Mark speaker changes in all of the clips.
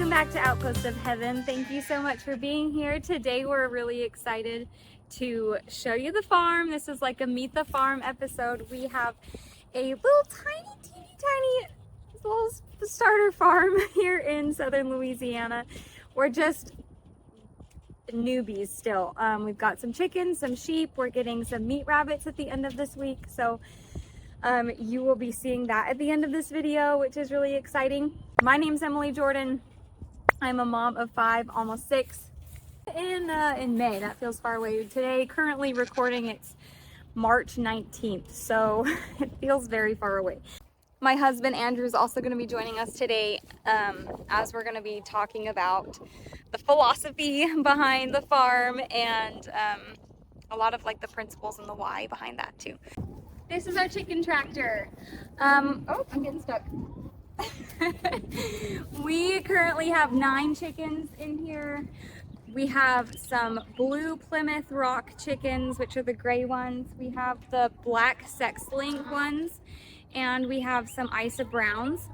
Speaker 1: Welcome back to Outpost of Heaven. Thank you so much for being here. Today we're really excited to show you the farm. This is like a Meet the Farm episode. We have a little tiny little starter farm here in Southern Louisiana. We're just newbies still. We've got some chickens, some sheep. We're getting some meat rabbits at the end of this week. So you will be seeing that at the end of this video, which is really exciting. My name's Emily Jordan. I'm a mom of 5, almost 6 in May. That feels far away. Today, currently recording, it's March 19th, so it feels very far away. My husband Andrew is also going to be joining us today as we're going to be talking about the philosophy behind the farm and a lot of like the principles and the why behind that too. This is our chicken tractor. Oh, I'm getting stuck. We currently have 9 chickens in here. We have some blue Plymouth Rock chickens, which are the gray ones. We have the black sex-link ones, and we have some Isa Browns.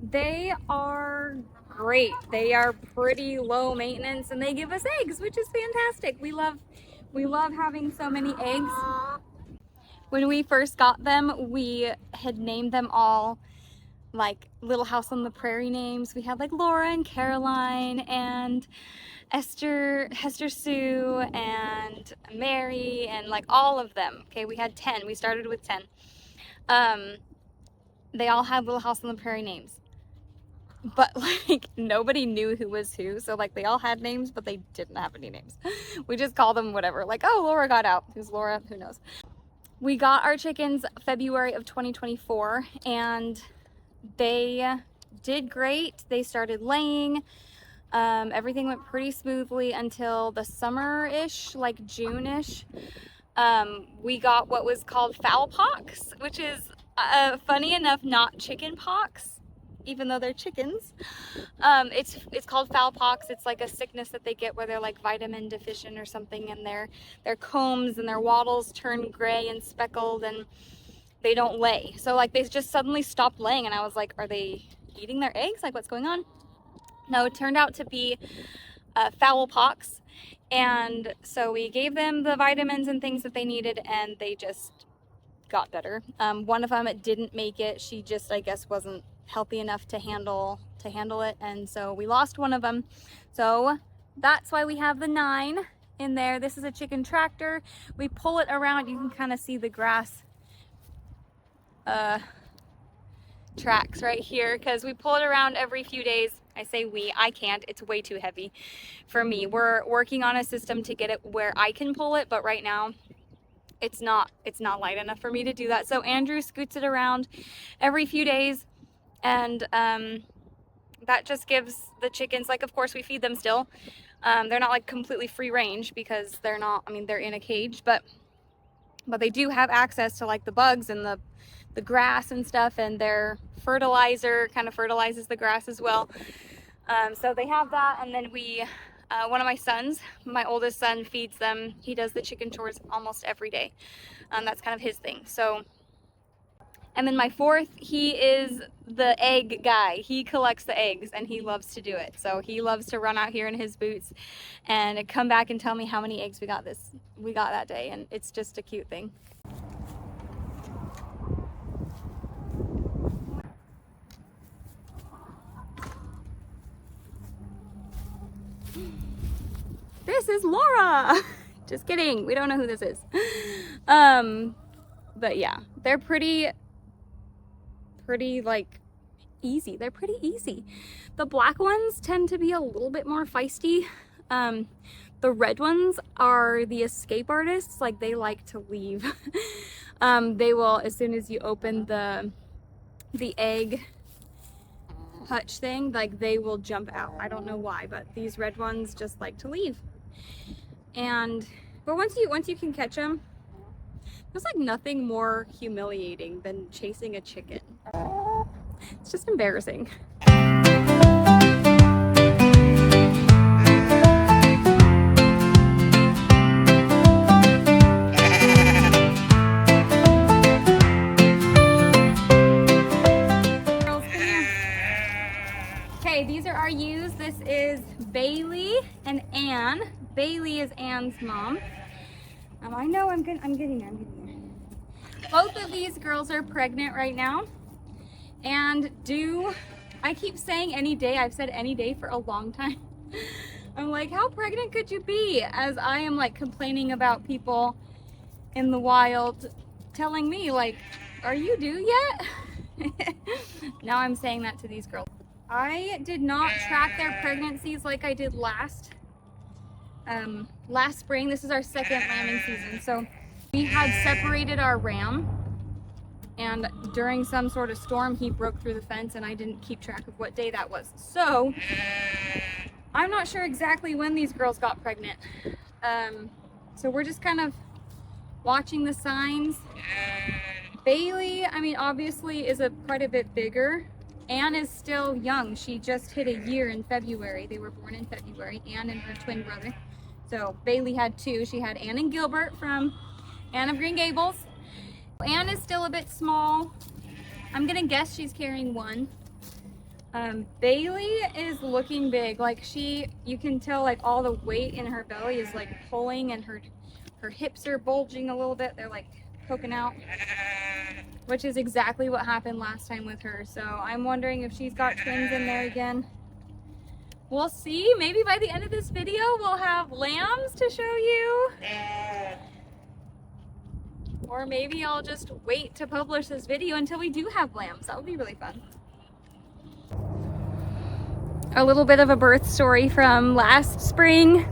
Speaker 1: They are great. They are pretty low maintenance, and they give us eggs, which is fantastic. We love having so many eggs. When we first got them, we had named them all like Little House on the Prairie names. We had like Laura and Caroline and Hester Sue and Mary and like all of them. Okay, we had 10. We started with 10. They all had Little House on the Prairie names, but like nobody knew who was who. So like they all had names, but they didn't have any names. We just called them whatever. Like, oh, Laura got out. Who's Laura? Who knows? We got our chickens February of 2024, and they did great. They started laying. Everything went pretty smoothly until the summer-ish, like June-ish. We got what was called fowl pox, which is funny enough not chicken pox, even though they're chickens. It's called fowl pox. It's like a sickness that they get where they're like vitamin deficient or something, and their combs and their wattles turn gray and speckled, and they don't lay. So like they just suddenly stopped laying, and I was like, are they eating their eggs? Like, what's going on? No, it turned out to be fowl pox, and so we gave them the vitamins and things that they needed, and they just got better. One of them, it didn't make it. She just, I guess, wasn't healthy enough to handle it, and so we lost one of them. So that's why we have the 9 in there. This is a chicken tractor. We pull it around. You can kind of see the grass tracks right here because we pull it around every few days. I say we, I can't. It's way too heavy for me. We're working on a system to get it where I can pull it, but right now it's not light enough for me to do that. So Andrew scoots it around every few days, and that just gives the chickens, like, of course we feed them still. They're not like completely free range because they're not, I mean, they're in a cage, but they do have access to like the bugs and the grass and stuff, and their fertilizer kind of fertilizes the grass as well. So they have that, and then we one of my sons, my oldest son, feeds them. He does the chicken chores almost every day. That's kind of his thing. So, and then my 4th, he is the egg guy. He collects the eggs, and he loves to do it. So he loves to run out here in his boots and come back and tell me how many eggs we got that day, and it's just a cute thing. This is Laura. Just kidding. We don't know who this is. But yeah, they're pretty like easy. They're pretty easy. The black ones tend to be a little bit more feisty. The red ones are the escape artists. Like, they like to leave. They will, as soon as you open the egg hutch thing, like, they will jump out. I don't know why, but these red ones just like to leave. But once you can catch them, there's like nothing more humiliating than chasing a chicken. It's just embarrassing. are our ewes. This is Bailey and Ann. Bailey is Ann's mom. I know I'm getting there. Both of these girls are pregnant right now and due, I keep saying any day. I've said any day for a long time. I'm like, how pregnant could you be? As I am like complaining about people in the wild telling me like, are you due yet? Now I'm saying that to these girls. I did not track their pregnancies like I did last spring. This is our second lambing season. So we had separated our ram, and during some sort of storm he broke through the fence, and I didn't keep track of what day that was. So I'm not sure exactly when these girls got pregnant. So we're just kind of watching the signs. Bailey, I mean, obviously is quite a bit bigger. Ann is still young. She just hit a year in February. They were born in February, Ann and her twin brother. So Bailey had two. She had Ann and Gilbert from Anne of Green Gables. Ann is still a bit small. I'm gonna guess she's carrying one. Bailey is looking big. Like you can tell like all the weight in her belly is like pulling, and her hips are bulging a little bit. They're like poking out, which is exactly what happened last time with her. So I'm wondering if she's got twins in there again. We'll see. Maybe by the end of this video we'll have lambs to show you. Or maybe I'll just wait to publish this video until we do have lambs. That would be really fun. A little bit of a birth story from last spring.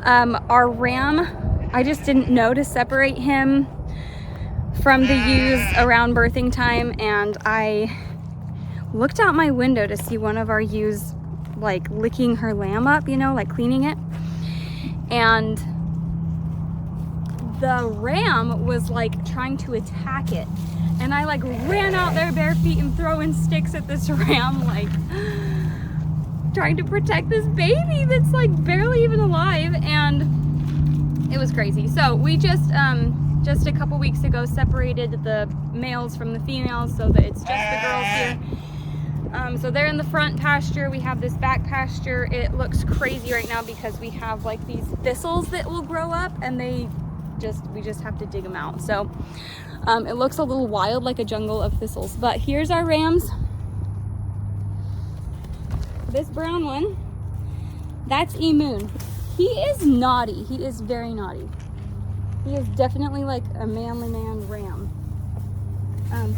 Speaker 1: Our ram, I just didn't know to separate him from the ewes around birthing time, and I looked out my window to see one of our ewes like licking her lamb up, you know, like cleaning it, and the ram was like trying to attack it, and I like ran out there bare feet and throwing sticks at this ram, like trying to protect this baby that's like barely even alive, and it was crazy. So we just a couple weeks ago separated the males from the females so that it's just the girls here. So they're in the front pasture. We have this back pasture. It looks crazy right now because we have like these thistles that will grow up, and we just have to dig them out. So it looks a little wild, like a jungle of thistles. But here's our rams. This brown one, that's Moon. He is naughty. He is very naughty. He is definitely like a manly man ram.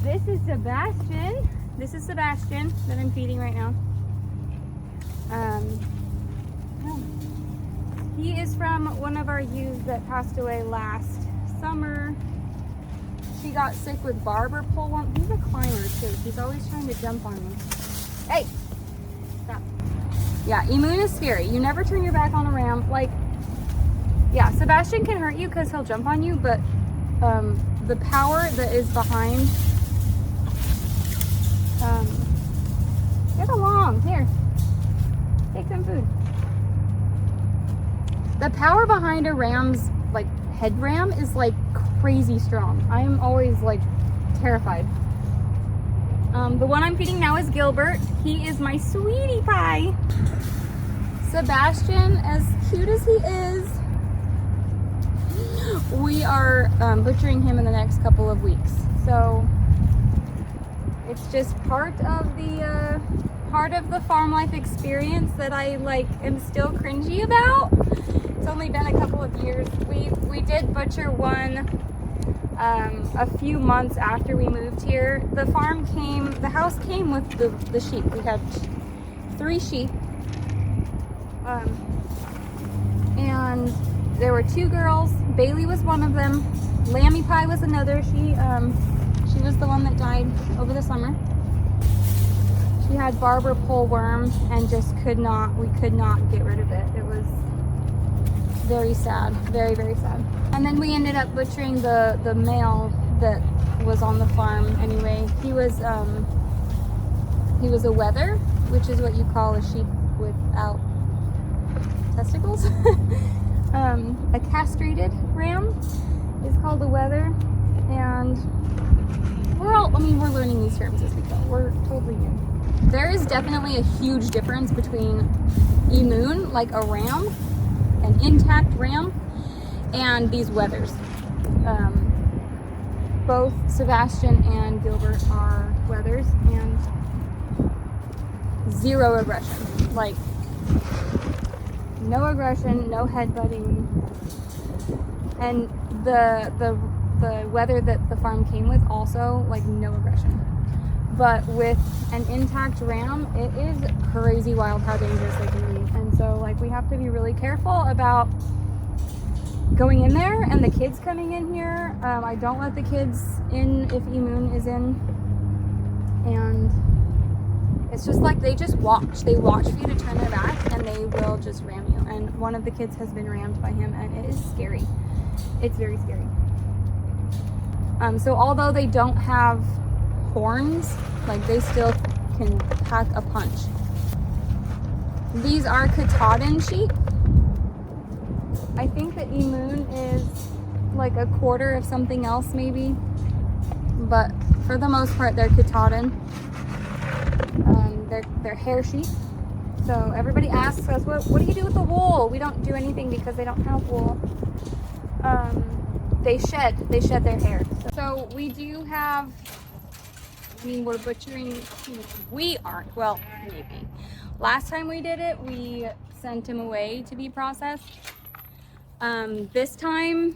Speaker 1: This is Sebastian. This is Sebastian that I'm feeding right now. He is from one of our ewes that passed away last summer. She got sick with barber pole worm. He's a climber too. He's always trying to jump on me. Hey, stop. Yeah, Moon is scary. You never turn your back on a ram. Like, yeah, Sebastian can hurt you because he'll jump on you, but the power that is behind, get along, here, take some food. The power behind a ram's like head ram is like crazy strong. I am always like terrified. The one I'm feeding now is Gilbert. He is my sweetie pie. Sebastian, as cute as he is, we are butchering him in the next couple of weeks. So it's just part of the farm life experience that I like am still cringy about. It's only been a couple of years. We did butcher one a few months after we moved here. The house came with the sheep. We had 3 sheep. And there were 2 girls. Bailey was one of them. Lammy Pie was another. She was the one that died over the summer. She had barber pole worm and we could not get rid of it. It was very sad, very, very sad. And then we ended up butchering the male that was on the farm anyway. He was a wether, which is what you call a sheep without testicles. A castrated ram is called a wether, and we're learning these terms as we go. We're totally new. There is definitely a huge difference between Moon, like a ram, an intact ram, and these wethers. Both Sebastian and Gilbert are wethers, and zero aggression. Like, no aggression, no headbutting. And the wether that the farm came with also, like, no aggression. But with an intact ram, it is crazy wild how dangerous they can be. And so, like, we have to be really careful about going in there and the kids coming in here. I don't let the kids in if Moon is in. And it's just like they just watch. They watch for you to turn their back and they will just ram you. And one of the kids has been rammed by him, and it is scary. It's very scary. So although they don't have horns, like, they still can pack a punch. These are Katahdin sheep. I think that Moon is like a quarter of something else maybe, but for the most part they're Katahdin. They're hair sheep. So everybody asks us, what do you do with the wool? We don't do anything because they don't have wool. They shed their hair. So we do have, I mean, we're butchering, we aren't, well, maybe. Last time we did it, we sent him away to be processed. This time,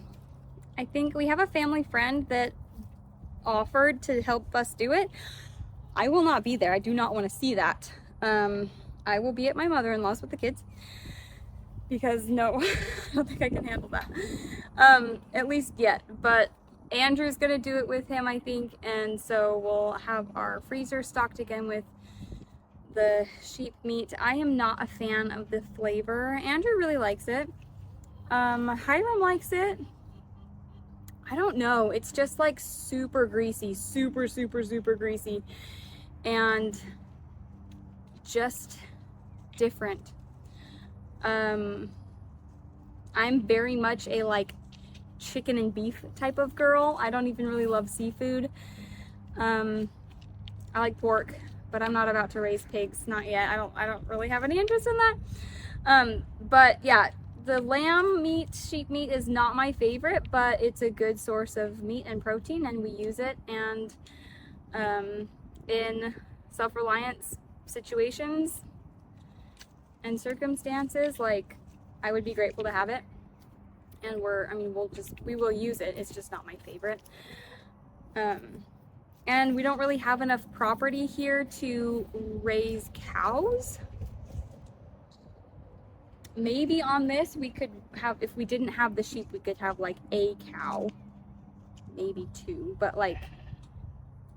Speaker 1: I think we have a family friend that offered to help us do it. I will not be there. I do not want to see that. I will be at my mother-in-law's with the kids because no, I don't think I can handle that. At least yet, but Andrew's gonna do it with him, I think, and so we'll have our freezer stocked again with the sheep meat. I am not a fan of the flavor. Andrew really likes it. Hiram likes it. I don't know. It's just like super greasy, super greasy, and just different. I'm very much a like chicken and beef type of girl. I don't even really love seafood. I like pork, but I'm not about to raise pigs, not yet. I don't really have any interest in that. But yeah, the lamb meat, sheep meat is not my favorite, but it's a good source of meat and protein, and we use it. And in self-reliance situations and circumstances, like, I would be grateful to have it. And we will use it. It's just not my favorite. And we don't really have enough property here to raise cows. Maybe on this we could have, if we didn't have the sheep, we could have like a cow, maybe two, but like,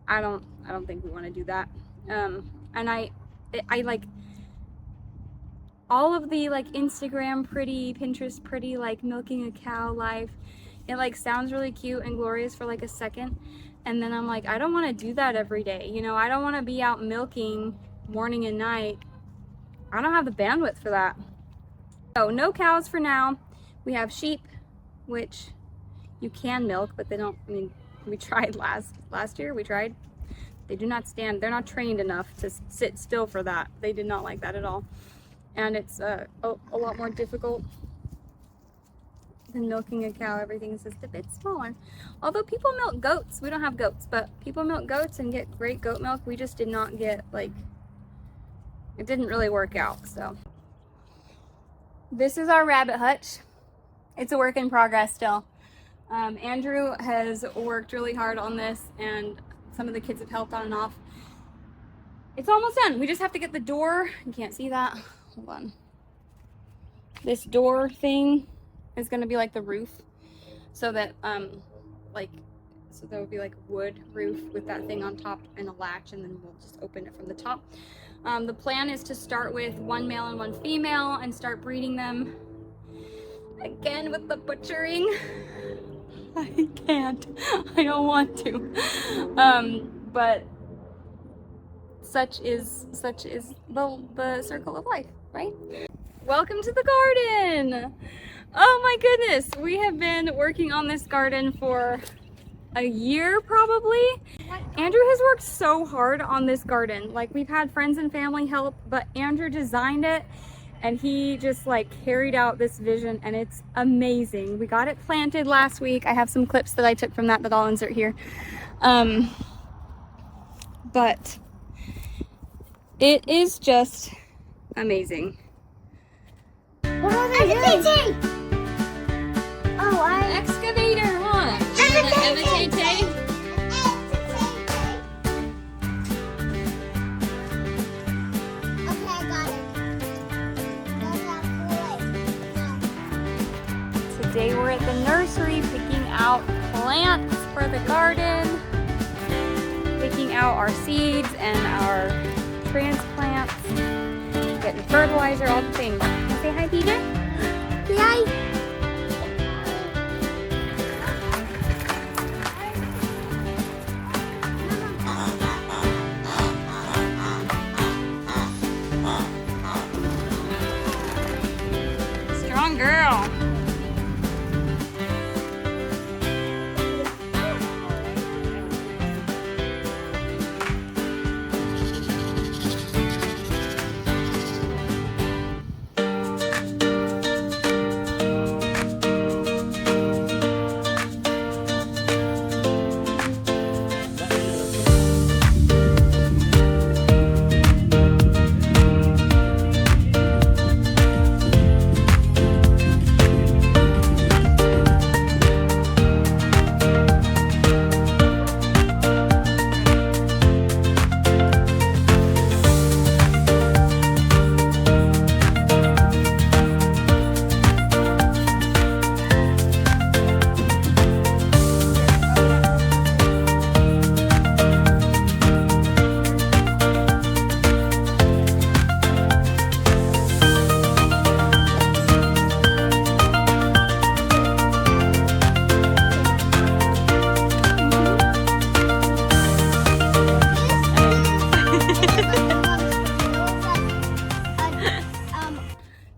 Speaker 1: I don't think we want to do that. And I like all of the like Instagram pretty, Pinterest pretty, like milking a cow life. It like sounds really cute and glorious for like a second. And then I'm like, I don't want to do that every day. You know, I don't want to be out milking morning and night. I don't have the bandwidth for that. So no cows for now. We have sheep, which you can milk, but they don't, I mean, we tried last year, we tried. They do not stand, they're not trained enough to sit still for that. They did not like that at all. And it's a lot more difficult than milking a cow. Everything's just a bit smaller. Although people milk goats. We don't have goats, but people milk goats and get great goat milk. We just did not get, like, it didn't really work out, so. This is our rabbit hutch. It's a work in progress still. Andrew has worked really hard on this, and some of the kids have helped on and off. It's almost done. We just have to get the door. You can't see that. Hold on. This door thing is going to be like the roof, so that so there would be like a wood roof with that thing on top and a latch, and then we'll just open it from the top. The plan is to start with one male and one female and start breeding them. Again with the butchering. I can't. I don't want to. But such is the circle of life, right? Welcome to the garden. Oh my goodness. We have been working on this garden for a year probably. Andrew has worked so hard on this garden. Like, we've had friends and family help, but Andrew designed it and he just like carried out this vision, and it's amazing. We got it planted last week. I have some clips that I took from that I'll insert here. But it is just amazing.
Speaker 2: What are they doing? Oh,
Speaker 1: Excavator, huh?
Speaker 2: Excavator. Okay, I got it.
Speaker 1: Today we're at the nursery picking out plants for the garden, picking out our seeds and our transplants, getting fertilizer, all the things. Say hi, Peter. Say hi. Strong girl.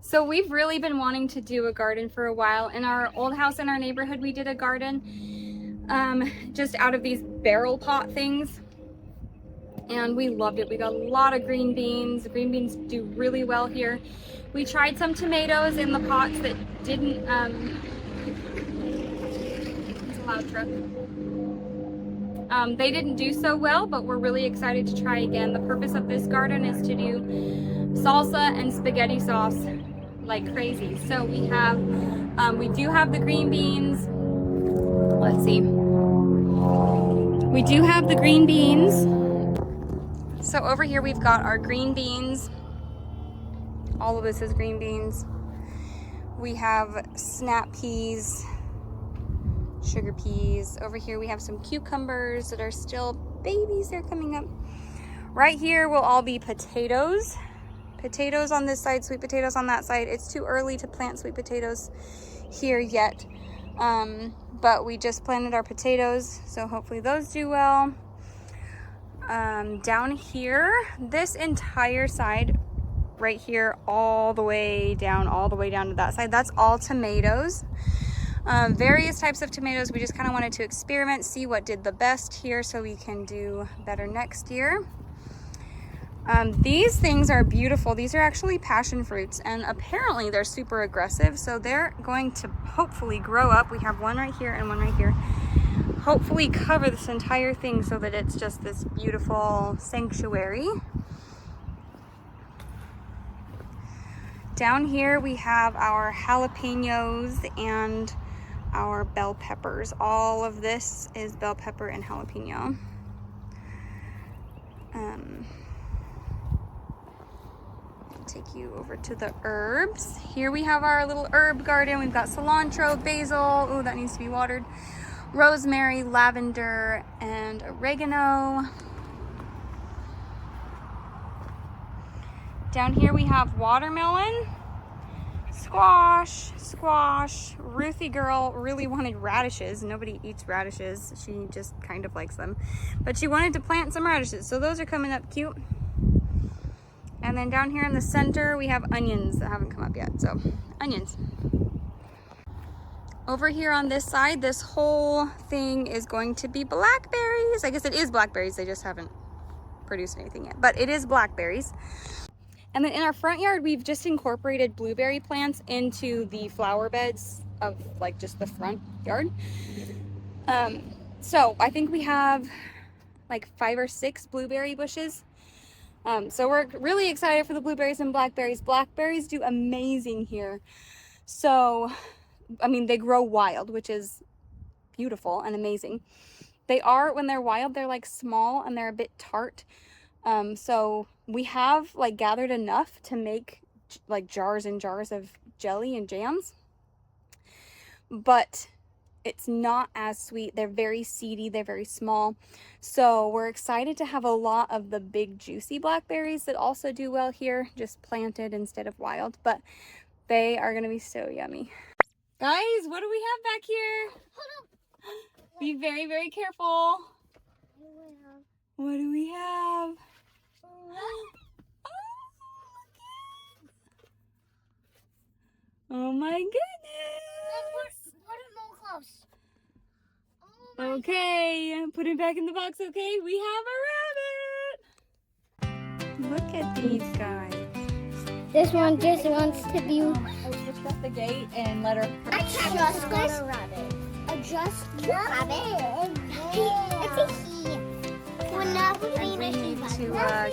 Speaker 1: So we've really been wanting to do a garden for a while. In our old house in our neighborhood, we did a garden just out of these barrel pot things, and we loved it. We got a lot of green beans. The green beans do really well here. We tried some tomatoes in the pots that didn't, it's a loud truck. They didn't do so well, but we're really excited to try again. The purpose of this garden is to do salsa and spaghetti sauce like crazy. So we have, we do have the green beans. Let's see. We do have the green beans. So over here we've got our green beans. All of this is green beans. We have snap peas, sugar peas. Over here we have some cucumbers that are still babies. They're coming up. Right here will all be potatoes. Potatoes on this side, sweet potatoes on that side. It's too early to plant sweet potatoes here yet. But we just planted our potatoes, so hopefully those do well. Down here, this entire side right here, all the way down to that side, that's all tomatoes. Various types of tomatoes. We just kind of wanted to experiment, see what did the best here so we can do better next year. These things are beautiful. These are actually passion fruits, and apparently they're super aggressive, so they're going to hopefully grow up. We have one right here and one right here. Hopefully cover this entire thing so that it's just this beautiful sanctuary. Down here we have our jalapenos and our bell peppers. All of this is bell pepper and jalapeno. Take you over to the herbs. Here we have our little herb garden. We've got cilantro, basil, oh, that needs to be watered, rosemary, lavender, and oregano. Down here we have watermelon, squash. Ruthie girl really wanted radishes. Nobody eats radishes. She just kind of likes them. But she wanted to plant some radishes, so those are coming up cute. And then down here in the center, we have onions that haven't come up yet, so onions. Over here on this side, this whole thing is going to be blackberries. I guess it is blackberries. They just haven't produced anything yet, but it is blackberries. And then in our front yard, we've just incorporated blueberry plants into the flower beds of like just the front yard. So I think we have like 5 or 6 blueberry bushes. So we're really excited for the blueberries and blackberries. Blackberries do amazing here. So, I mean, they grow wild, which is beautiful and amazing. They are, when they're wild, they're like small and they're a bit tart. So we have like gathered enough to make like jars and jars of jelly and jams, but it's not as sweet. They're very seedy, they're very small. So we're excited to have a lot of the big juicy blackberries that also do well here, just planted instead of wild, but they are gonna be so yummy. Guys, what do we have back here? Be very, very careful. What do we have? Oh my goodness.
Speaker 2: Put it more close.
Speaker 1: Okay, put it back in the box, okay? We have a rabbit. Look at these guys.
Speaker 2: This one just wants to be.
Speaker 1: Let's just shut the gate and let her.
Speaker 2: I just got a rabbit. Just a rabbit. It's a he.
Speaker 1: And we need to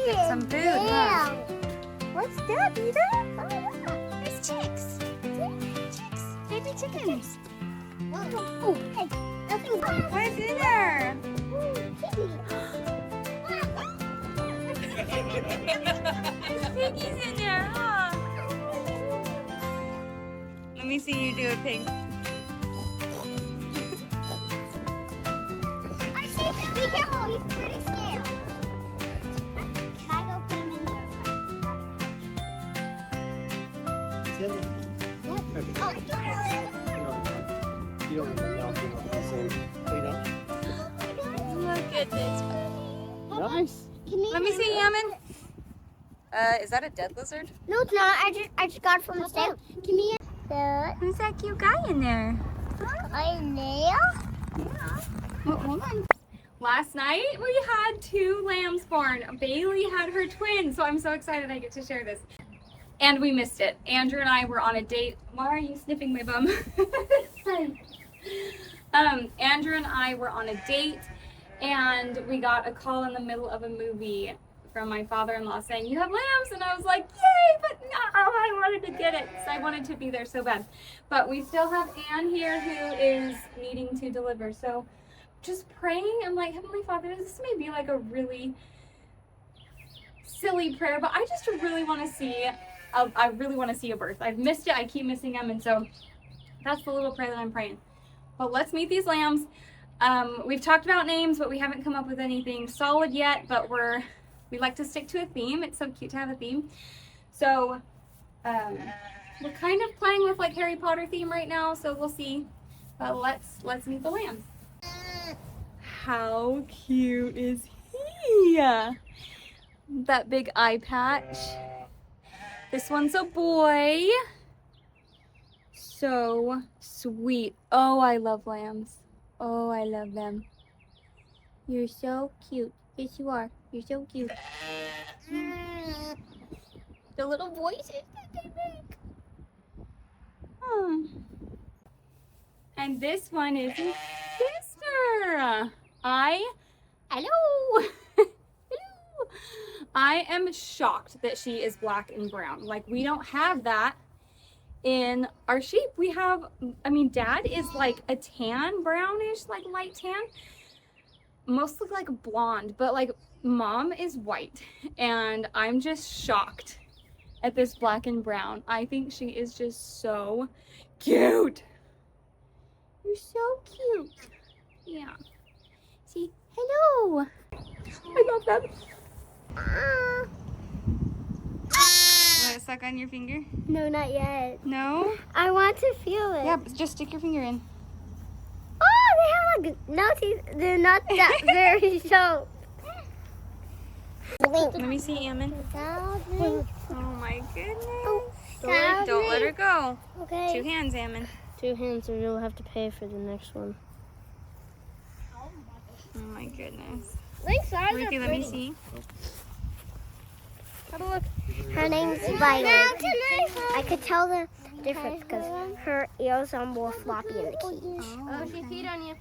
Speaker 1: get some food, huh? What's that, Peter? Oh, yeah. There's chicks. Chicks. Baby chickens.
Speaker 2: Oh, hey. Nothing.
Speaker 1: What's in there? Piggy's in there, huh? Let me see you do a pig.
Speaker 2: Be careful, he's pretty scared. Can I go put him in there?
Speaker 3: Yep.
Speaker 2: Oh,
Speaker 3: You don't even know if you want to say clean up.
Speaker 1: Look at this.
Speaker 3: Nice.
Speaker 1: Let me see, Yaman. Is that a dead lizard?
Speaker 2: No, it's not. I just got it from the sale. Give me a.
Speaker 1: Who's that cute guy in there?
Speaker 2: A nail?
Speaker 1: Oh, hold on. Last night we had 2 lambs born. Bailey had her twin, so I'm so excited I get to share this. And we missed it. Andrew and I were on a date. Why are you sniffing my bum? Andrew and I were on a date, and we got a call in the middle of a movie from my father-in-law saying, "You have lambs," and I was like, "Yay!" But no, I wanted to get it. So I wanted to be there so bad. But we still have Anne here who is needing to deliver. So just praying. I'm like, Heavenly Father, this may be like a really silly prayer, but I just really want to see. I really want to see a birth. I've missed it. I keep missing them, and so that's the little prayer that I'm praying. But let's meet these lambs. We've talked about names, but we haven't come up with anything solid yet. But we like to stick to a theme. It's so cute to have a theme. So we're kind of playing with like Harry Potter theme right now. So we'll see. But let's meet the lambs. How cute is he? That big eye patch. This one's a boy. So sweet. Oh, I love lambs. Oh, I love them. You're so cute. Yes, you are. You're so cute. The little voices that they make. And this one is his sister. Hello. Hello. I am shocked that she is black and brown. Like, we don't have that in our sheep. We have, I mean, Dad is like a tan, brownish, like light tan. Most look like blonde, but like Mom is white. And I'm just shocked at this black and brown. I think she is just so cute. You're so cute. Yeah. See, hello. I love them. Want to suck on your finger?
Speaker 2: No, not yet.
Speaker 1: No?
Speaker 2: I want to feel it.
Speaker 1: Yeah, but just stick your finger in.
Speaker 2: Oh, they have like no teeth. They're not that very sharp.
Speaker 1: Let me see, Ammon. Oh my goodness. Don't let her go.
Speaker 2: Okay.
Speaker 1: 2 hands, Ammon.
Speaker 2: 2 hands or you'll have to pay for the next one.
Speaker 1: Oh my goodness.
Speaker 2: Thanks,
Speaker 1: Ruthie, let me see.
Speaker 2: Have a look. Her name's Violet. I could tell the difference because her ears are more floppy in the cage.
Speaker 1: Oh,
Speaker 2: She peed on you.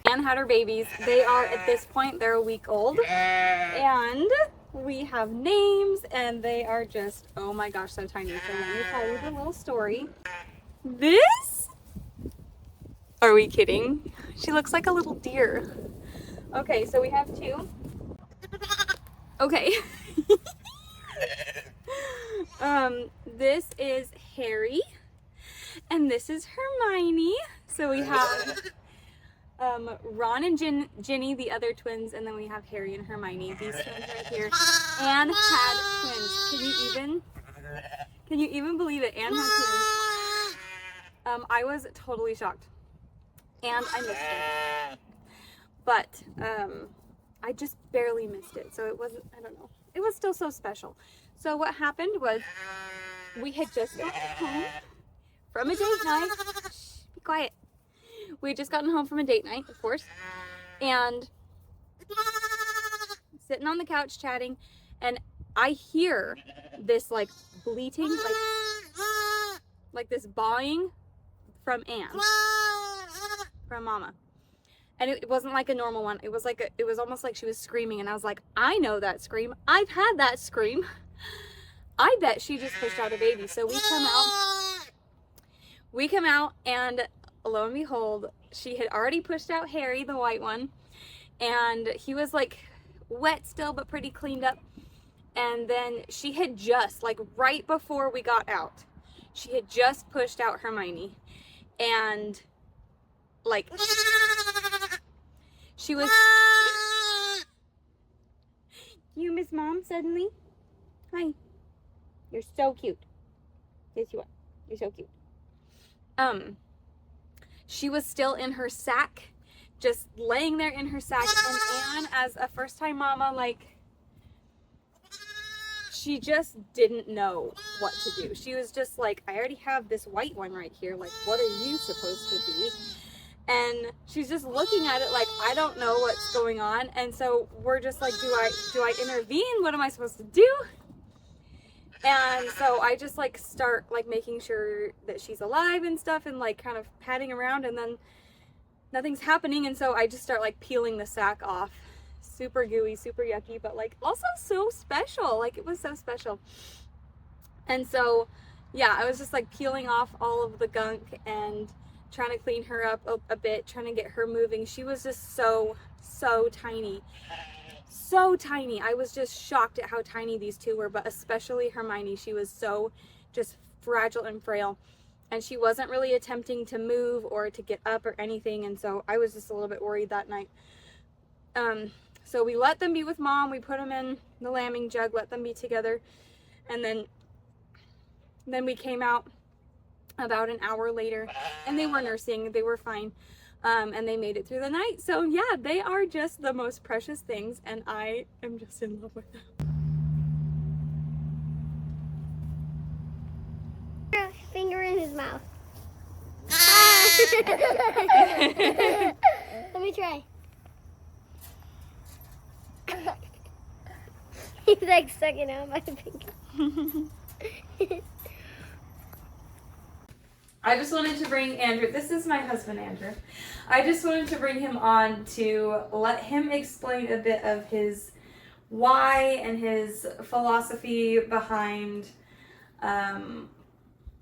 Speaker 1: Anne had her babies. They are, at this point, they're a week old. And we have names, and they are just, oh my gosh, so tiny. So let me tell you the little story. This? Are we kidding? She looks like a little deer. Okay, so we have 2. Okay. This is Harry, and this is Hermione. So we have Ron and Ginny, the other twins, and then we have Harry and Hermione. These twins right here. Anne had twins. Can you even believe it? Anne had twins. I was totally shocked, and I missed it, but I just barely missed it. So it wasn't. I don't know. It was still so special. So what happened was we had just gotten home from a date night. Shh, be quiet. We had just gotten home from a date night, of course, and sitting on the couch chatting, and I hear this like bleating, like this bawing from Anne, from Mama. And it wasn't like a normal one. It was like it was almost like she was screaming, and I was like, I know that scream. I've had that scream. I bet she just pushed out a baby. So we come out, and lo and behold, she had already pushed out Harry, the white one, and he was like wet still, but pretty cleaned up. And then she had just, like right before we got out, she had just pushed out Hermione, and like she was. You miss Mom suddenly? Hi. You're so cute. Yes, you are. You're so cute. She was still in her sack, just laying there in her sack, and Anne, as a first-time mama, like, she just didn't know what to do. She was just like, I already have this white one right here. Like, what are you supposed to be? And she's just looking at it like, I don't know what's going on. And so we're just like, do I intervene? What am I supposed to do? And so I just like start like making sure that she's alive and stuff, and like kind of patting around, and then nothing's happening. And so I just start like peeling the sack off. Super gooey, super yucky, but like also so special. Like it was so special. And so yeah, I was just like peeling off all of the gunk and trying to clean her up a bit, trying to get her moving. She was just so tiny. So tiny. I was just shocked at how tiny these two were, but especially Hermione. She was so just fragile and frail, and she wasn't really attempting to move or to get up or anything, and so I was just a little bit worried that night. So we let them be with Mom. We put them in the lambing jug, let them be together, and then we came out about an hour later, and they were nursing. They were fine. And they made it through the night. So yeah, they are just the most precious things, and I am just in love with them.
Speaker 2: Finger in his mouth. Let me try. He's like sucking out my finger.
Speaker 1: I just wanted to bring Andrew, this is my husband Andrew. I just wanted to bring him on to let him explain a bit of his why and his philosophy behind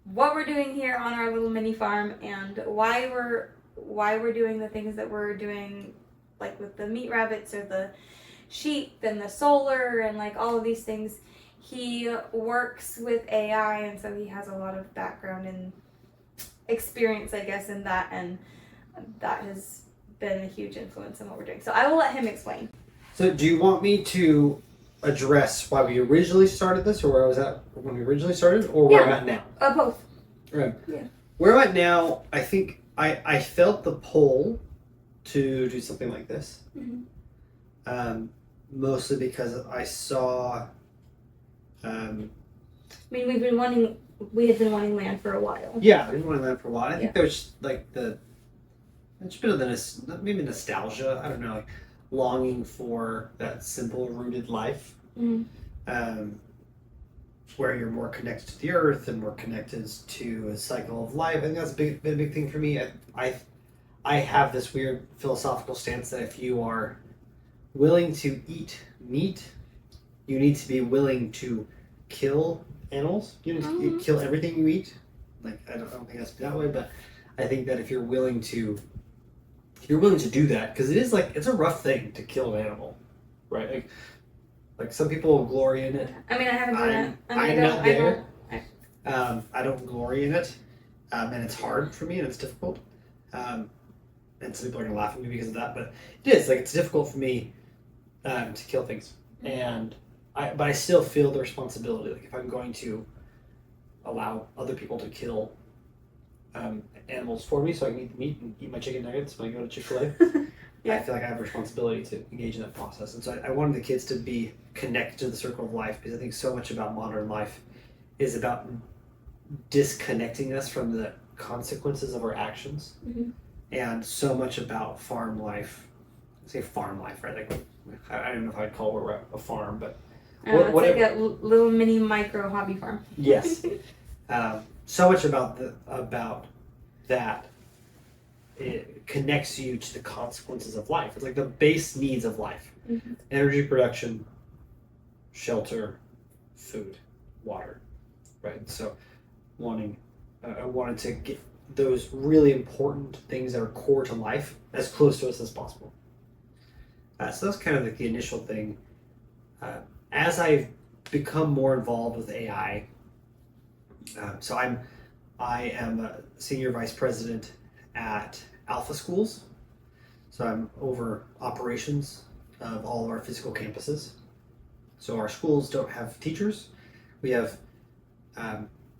Speaker 1: what we're doing here on our little mini farm, and why we're doing the things that we're doing, like with the meat rabbits or the sheep and the solar and like all of these things. He works with AI, and so he has a lot of background in experience, I guess, in that, and that has been a huge influence in what we're doing. So I will let him explain.
Speaker 3: So do you want me to address why we originally started this, or where I was at when we originally started, or where I'm at now?
Speaker 1: Both.
Speaker 3: Right.
Speaker 1: Yeah.
Speaker 3: Where I'm at now, I think I felt the pull to do something like this.
Speaker 1: Mm-hmm.
Speaker 3: Mostly because I saw
Speaker 1: I mean, we've been wanting
Speaker 4: we had been wanting land for a while.
Speaker 3: Yeah, I've been wanting land for a while. I think
Speaker 4: Yeah.
Speaker 3: there's like it's a bit of the maybe nostalgia. I don't know, like longing for that simple rooted life,
Speaker 4: Mhm.
Speaker 3: where you're more connected to the earth and more connected to a cycle of life. I think that's been a big thing for me. I have this weird philosophical stance that if you are willing to eat meat, you need to be willing to kill animals. You need to kill everything you eat. Like I don't think it has to be that way, but I think that if you're willing to do that, because it is like it's a rough thing to kill an animal, right? Like some people glory in it.
Speaker 4: I mean, I haven't done it.
Speaker 3: I'm not there. I don't glory in it, and it's hard for me and it's difficult. And some people are gonna laugh at me because of that, but it is like it's difficult for me to kill things, but I still feel the responsibility. Like if I'm going to allow other people to kill animals for me, so I can eat the meat and eat my chicken nuggets when I go to Chick-fil-A.
Speaker 4: Yeah.
Speaker 3: I feel like I have a responsibility to engage in that process, and so I wanted the kids to be connected to the circle of life because I think so much about modern life is about disconnecting us from the consequences of our actions, and so much about farm life. I say farm life, right? Like I don't know if I'd call where we're at a farm, but
Speaker 4: It's like a little mini micro hobby farm.
Speaker 3: yes, so much about that. It connects you to the consequences of life. It's like the base needs of life: energy production, shelter, food, water. Right. So, I wanted to get those really important things that are core to life as close to us as possible. So that's kind of like the initial thing. As I've become more involved with AI, so I am a senior vice president at Alpha Schools. So I'm over operations of all of our physical campuses. So our schools don't have teachers. We have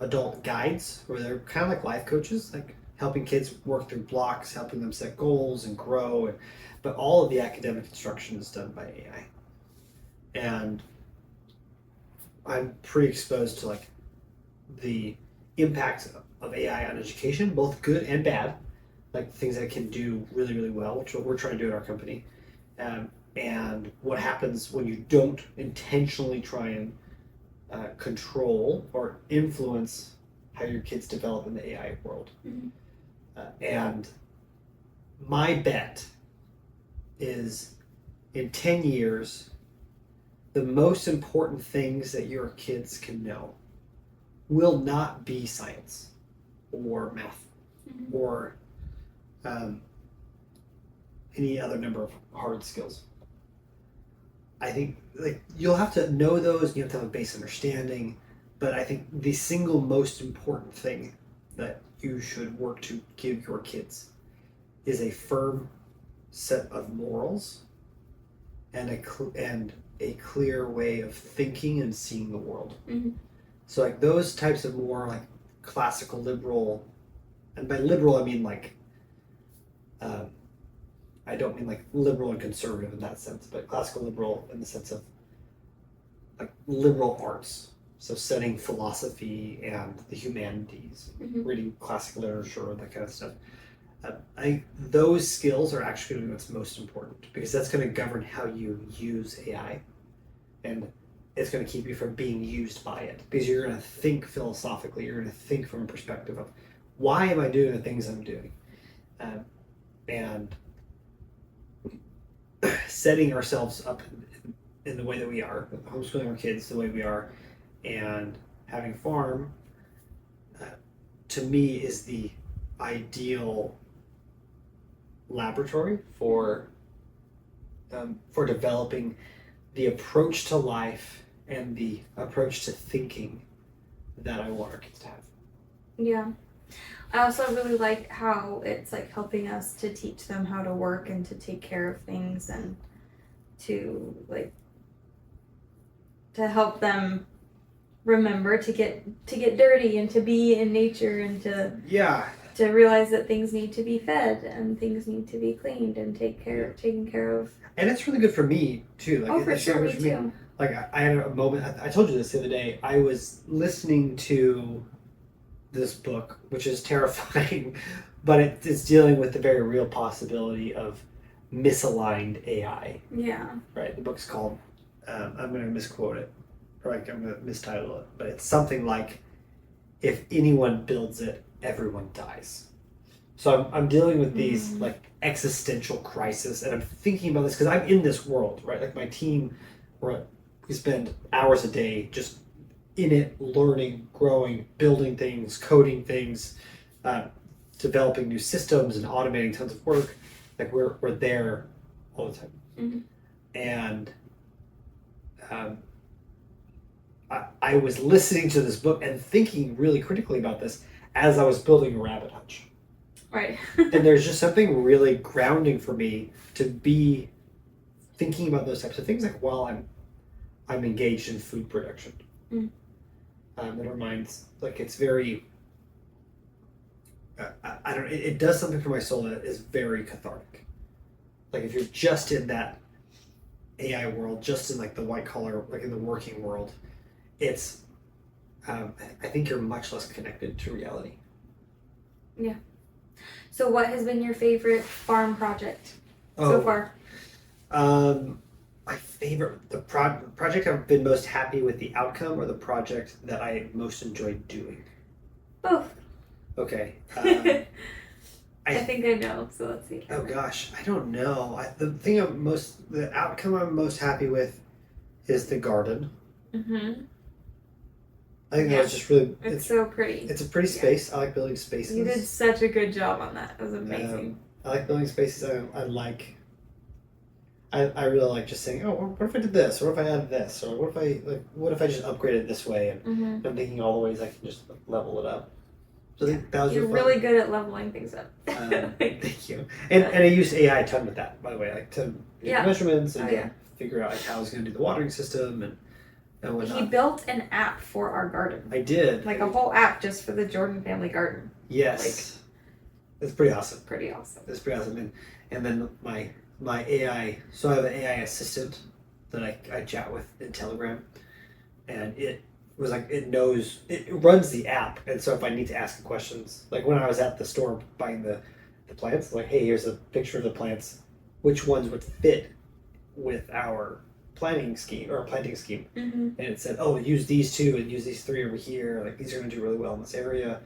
Speaker 3: adult guides where they're kind of like life coaches, like helping kids work through blocks, helping them set goals and grow. But all of the academic instruction is done by AI. And I'm pretty exposed to like the impact of AI on education, both good and bad, like things that it can do really, really well, which is what we're trying to do in our company. And what happens when you don't intentionally try and control or influence how your kids develop in the AI world. And my bet is in 10 years, the most important things that your kids can know will not be science or math or any other number of hard skills. I think like you'll have to know those, you have to have a base understanding, but I think the single most important thing that you should work to give your kids is a firm set of morals and a clear way of thinking and seeing the world. So like those types of more like classical liberal, and by liberal I mean like I don't mean like liberal and conservative in that sense, but classical liberal in the sense of like liberal arts. So studying philosophy and the humanities, reading classic literature, that kind of stuff. I think those skills are actually going to be what's most important because that's going to govern how you use AI, and it's going to keep you from being used by it because you're going to think philosophically. You're going to think from a perspective of why am I doing the things I'm doing, and setting ourselves up in the way that we are, homeschooling our kids the way we are, and having a farm, to me is the ideal laboratory for developing the approach to life and the approach to thinking that I want our kids to have.
Speaker 4: Yeah. I also really like how it's like helping us to teach them how to work and to take care of things and to like to help them remember to get dirty and to be in nature and to realize that things need to be fed and things need to be cleaned and taken care of.
Speaker 3: And it's really good for me too. Like,
Speaker 4: for sure, me too.
Speaker 3: Like I had a moment. I told you this the other day. I was listening to this book, which is terrifying, but it's dealing with the very real possibility of misaligned AI.
Speaker 4: Yeah.
Speaker 3: Right. The book's called. I'm going to misquote it, or I'm going to mistitle it, but it's something like, "If anyone builds it, everyone dies." So I'm dealing with these like existential crisis, and I'm thinking about this because I'm in this world, right? Like my team, we spend hours a day just in it, learning, growing, building things, coding things, developing new systems, and automating tons of work. Like we're there all the time, and I was listening to this book and thinking really critically about this as I was building a rabbit hutch.
Speaker 4: Right.
Speaker 3: And there's just something really grounding for me to be thinking about those types of things, like while I'm engaged in food production. It reminds, like, it's very, I don't. It does something for my soul that is very cathartic. Like if you're just in that AI world, just in like the white collar, like in the working world, it's, I think you're much less connected to reality.
Speaker 4: Yeah. So what has been your favorite farm project so far?
Speaker 3: My favorite, the project I've been most happy with the outcome, or the project that I most enjoyed doing?
Speaker 4: Both.
Speaker 3: Okay.
Speaker 4: I think I know, so let's see.
Speaker 3: Oh gosh, I don't know. The outcome I'm most happy with is the garden. I think that was just really.
Speaker 4: It's so pretty.
Speaker 3: It's a pretty space. I like building spaces.
Speaker 4: You did such a good job on that. It was amazing.
Speaker 3: I like building spaces. I really like just saying, oh, what if I did this, or what if I added this, or what if I just upgraded this way, and I'm thinking all the ways I can just level it up. So I think that was
Speaker 4: You're really good at leveling things up.
Speaker 3: Thank you. And I used AI a ton with that, by the way, like to get measurements and figure out like how I was going to do the watering system and whatnot.
Speaker 4: He built an app for our garden.
Speaker 3: I did.
Speaker 4: Like a whole app just for the Jordan family garden.
Speaker 3: Yes. It's pretty awesome.
Speaker 4: Pretty awesome.
Speaker 3: It's pretty awesome. And then my AI, so I have an AI assistant that I chat with in Telegram, and it was like, it runs the app, and so if I need to ask questions, like when I was at the store buying the plants, like, hey, here's a picture of the plants, which ones would fit with our planting scheme, and it said, oh, use these 2 and use these 3 over here, like these are going to do really well in this area,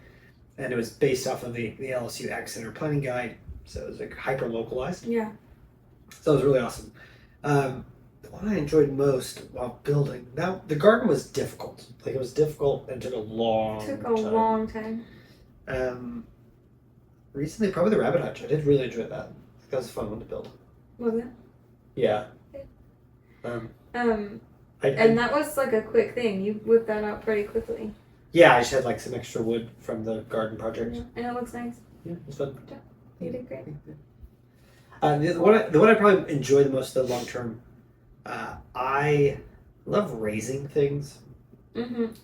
Speaker 3: and it was based off of the LSU Ag Center planting guide, so it was like hyper localized.
Speaker 4: Yeah.
Speaker 3: So it was really awesome. The one I enjoyed most while building, now the garden was difficult. Like it was difficult and took a long time. Recently, probably the rabbit hutch. I did really enjoy that. That was a fun one to build.
Speaker 4: Was it?
Speaker 3: Yeah.
Speaker 4: And that was like a quick thing. You whipped that out pretty quickly.
Speaker 3: Yeah, I just had like some extra wood from the garden project.
Speaker 4: Yeah. And it looks nice.
Speaker 3: Yeah, it was fun.
Speaker 4: Good job. You did great.
Speaker 3: The one I probably enjoy the most, the long term, I love raising things.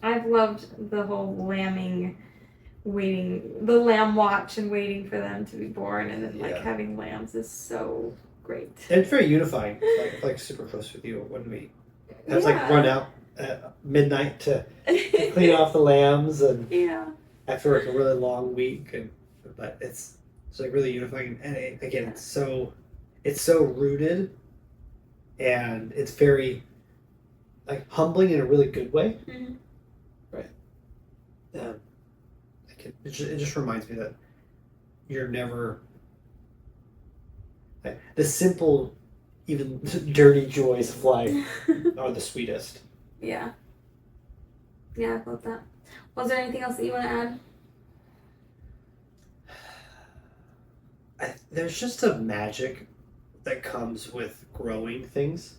Speaker 4: I've loved the whole lambing, the lamb watch and waiting for them to be born, and then like having lambs is so great.
Speaker 3: And it's very unifying. Like super close with you when we have to like run out at midnight to clean off the lambs, and after like a really long week, but it's like really unifying, and it's so rooted, and it's very like humbling in a really good way, right? It just reminds me that you're never the simple, even dirty joys of life are the sweetest.
Speaker 4: Yeah, I love that. Was there anything else that you want to add?
Speaker 3: There's just a magic that comes with growing things.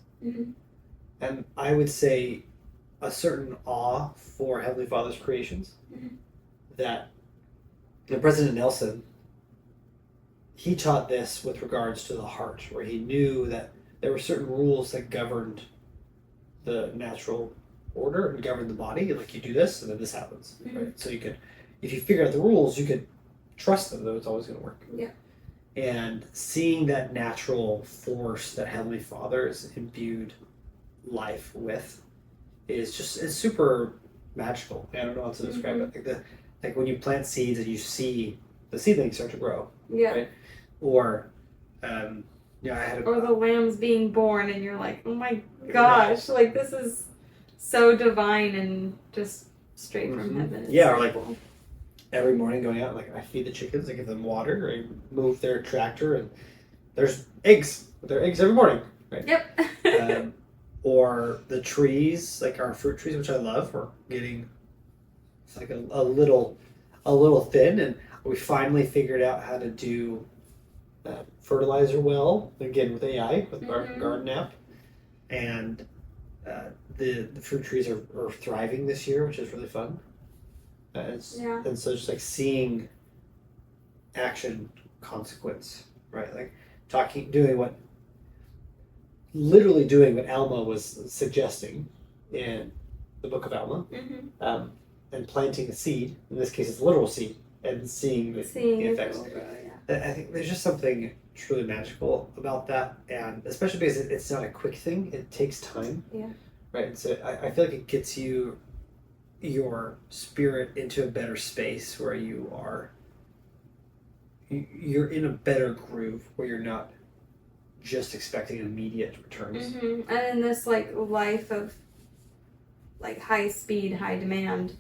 Speaker 3: And I would say a certain awe for Heavenly Father's creations. That President Nelson, he taught this with regards to the heart, where he knew that there were certain rules that governed the natural order and governed the body. Like you do this and then this happens. Right? So you could, if you figure out the rules, you could trust them that it's always going to work.
Speaker 4: Yeah.
Speaker 3: And seeing that natural force that Heavenly Father has imbued life with is just, it's super magical. I don't know how to describe it. Like like when you plant seeds and you see the seedlings start to grow,
Speaker 4: Yeah.
Speaker 3: right? Or I had
Speaker 4: Or the lambs being born, and you're like, oh my gosh, like this is so divine and just straight from heaven. It's
Speaker 3: Yeah,
Speaker 4: so
Speaker 3: or like
Speaker 4: cool.
Speaker 3: every morning going out, like I feed the chickens, I give them water, I move their tractor, and there's eggs. There are eggs every morning, right?
Speaker 4: Yep.
Speaker 3: Or the trees, like our fruit trees, which I love, are getting it's like a little thin, and we finally figured out how to do fertilizer well again with AI with our garden app, and the fruit trees are thriving this year, which is really fun. And so just like seeing action, consequence, right? Like literally doing what Alma was suggesting in the book of Alma, and planting a seed. In this case, it's a literal seed, and seeing the effects. I think there's just something truly magical about that, and especially because it's not a quick thing; it takes time.
Speaker 4: Yeah.
Speaker 3: Right. And so I feel like it gets your spirit into a better space where you're in a better groove where you're not just expecting immediate returns.
Speaker 4: And in this like life of like high speed, high demand,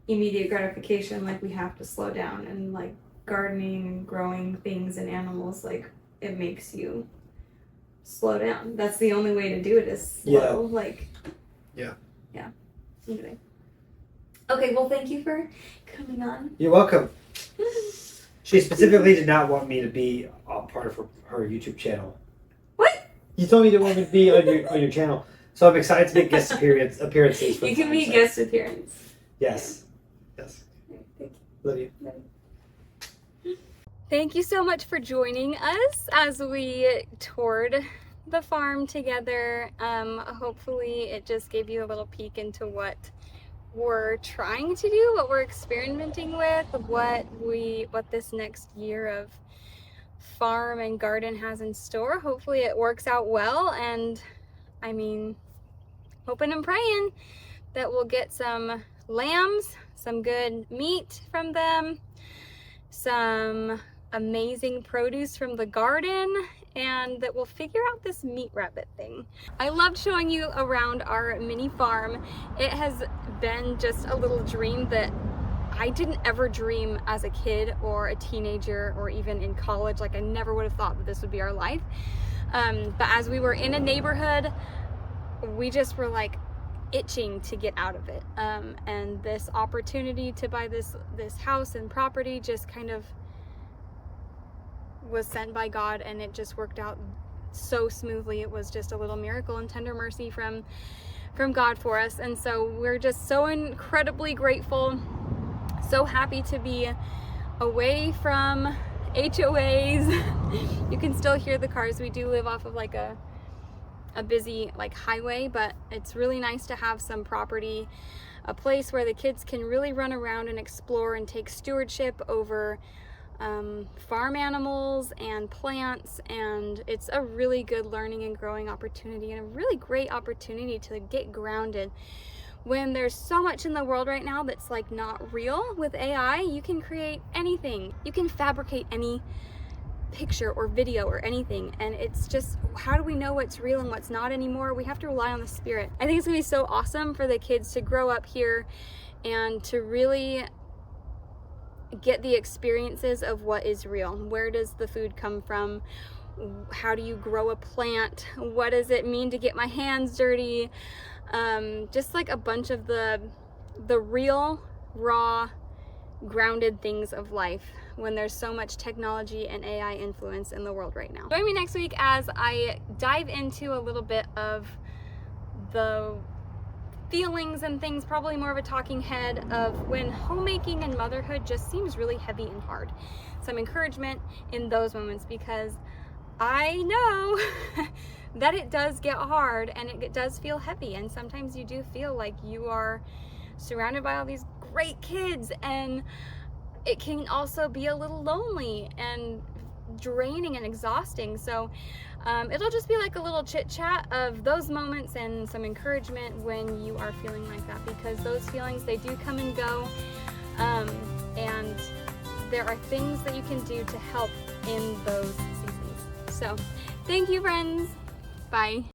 Speaker 4: immediate gratification, like we have to slow down, and like gardening and growing things and animals, like it makes you slow down. That's the only way to do it is slow. Yeah. Anyway. Okay, well thank you for coming on.
Speaker 3: You're welcome. She specifically did not want me to be a part of her YouTube channel.
Speaker 4: What?
Speaker 3: You told me you didn't want me to be on your channel, so I'm excited to make guest appearances.
Speaker 4: You can be guest appearance.
Speaker 3: Yes.
Speaker 4: Thank you.
Speaker 3: Love you.
Speaker 1: Thank you so much for joining us as we toured the farm together. Hopefully it just gave you a little peek into what we're trying to do, what we're experimenting with, what this next year of farm and garden has in store. Hopefully it works out well, and I mean, hoping and praying that we'll get some lambs, some good meat from them, some amazing produce from the garden, and that we'll figure out this meat rabbit thing. I loved showing you around our mini farm. It has been just a little dream that I didn't ever dream as a kid or a teenager or even in college. Like I never would have thought that this would be our life. But as we were in a neighborhood, we just were like itching to get out of it. And this opportunity to buy this house and property just kind of was sent by God, and it just worked out so smoothly. It was just a little miracle and tender mercy from God for us. And so we're just so incredibly grateful, so happy to be away from HOAs. You can still hear the cars. We do live off of like a busy like highway, but it's really nice to have some property, a place where the kids can really run around and explore and take stewardship over farm animals and plants. And it's a really good learning and growing opportunity, and a really great opportunity to get grounded when there's so much in the world right now that's like not real. With AI, you can create anything, you can fabricate any picture or video or anything, and it's just, how do we know what's real and what's not anymore? We have to rely on the Spirit. I think it's gonna be so awesome for the kids to grow up here and to really get the experiences of what is real. Where does the food come from? How do you grow a plant? What does it mean to get my hands dirty? Just like a bunch of the real, raw, grounded things of life when there's so much technology and AI influence in the world right now. Join me next week as I dive into a little bit of the feelings and things, probably more of a talking head of when homemaking and motherhood just seems really heavy and hard. Some encouragement in those moments, because I know that it does get hard and it does feel heavy, and sometimes you do feel like you are surrounded by all these great kids, and it can also be a little lonely and draining and exhausting. So it'll just be like a little chit chat of those moments and some encouragement when you are feeling like that, because those feelings, they do come and go. and there are things that you can do to help in those seasons. So thank you, friends. Bye.